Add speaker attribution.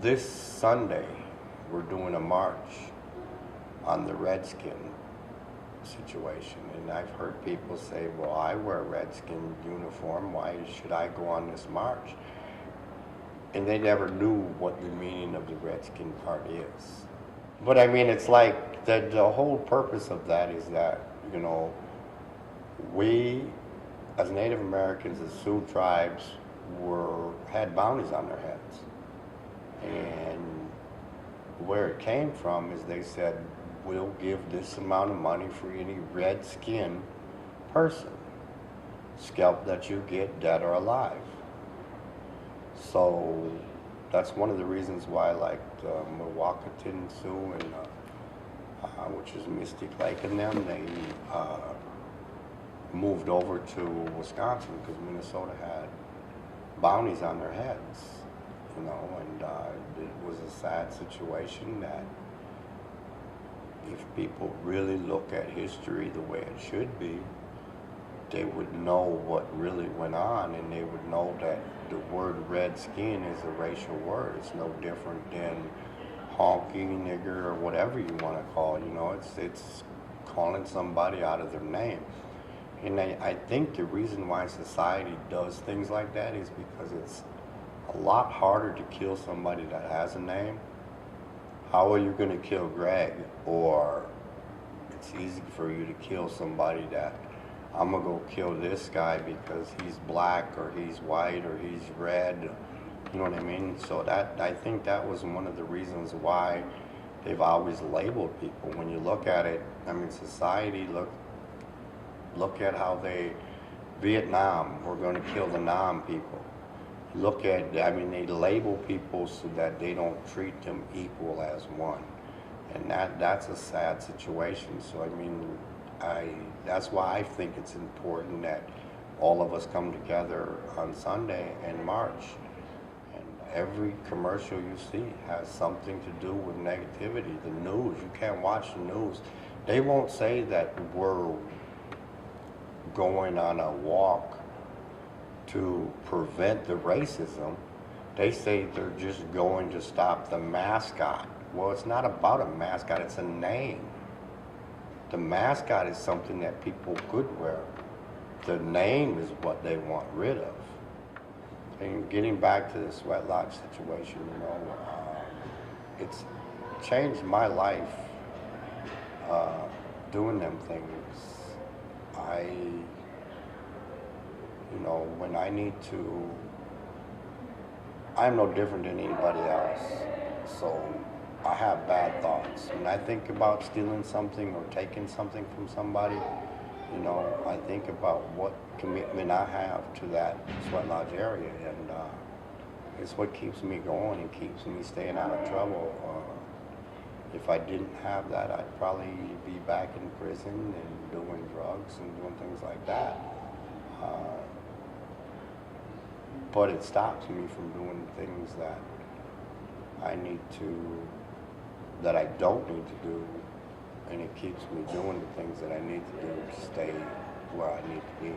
Speaker 1: This Sunday, we're doing a march on the Redskin situation, and I've heard people say, well, I wear a Redskin uniform, why should I go on this march? And they never knew what the meaning of the Redskin part is. But I mean, it's like the whole purpose of that is that, you know, we as Native Americans, as Sioux tribes, had bounties on their heads. And where it came from is they said, we'll give this amount of money for any red skin person, scalp that you get, dead or alive. So that's one of the reasons why, like the Mawakatin Sioux and which is Mystic Lake, and them, they moved over to Wisconsin because Minnesota had bounties on their heads, you know, and it was a sad situation that if people really look at history the way it should be, they would know what really went on, and they would know that the word red skin is a racial word. It's no different than honky, nigger, or whatever you want to call it. You know, it's calling somebody out of their name. And I think the reason why society does things like that is because it's a lot harder to kill somebody that has a name. How are you going to kill Greg? Or it's easy for you to kill somebody that, I'm going to go kill this guy because he's black or he's white or he's red. You know what I mean? So I think that was one of the reasons why they've always labeled people. When you look at it, I mean, society, look at how Vietnam, we're going to kill the Nam people. Look at, I mean, they label people so that they don't treat them equal as one. And that's a sad situation. So, I mean, that's why I think it's important that all of us come together on Sunday and march. And every commercial you see has something to do with negativity. The news, you can't watch the news. They won't say that we're going on a walk to prevent the racism. They say they're just going to stop the mascot. Well, it's not about a mascot, it's a name. The mascot is something that people could wear. The name is what they want rid of. And getting back to the sweat lodge situation, you know, it's changed my life doing them things. You know, when I need to, I'm no different than anybody else. So I have bad thoughts. When I think about stealing something or taking something from somebody, you know, I think about what commitment I have to that sweat lodge area, and it's what keeps me going and keeps me staying out of trouble. If I didn't have that, I'd probably be back in prison and doing drugs and doing things like that. But it stops me from doing things that I don't need to do, and it keeps me doing the things that I need to do to stay where I need to be.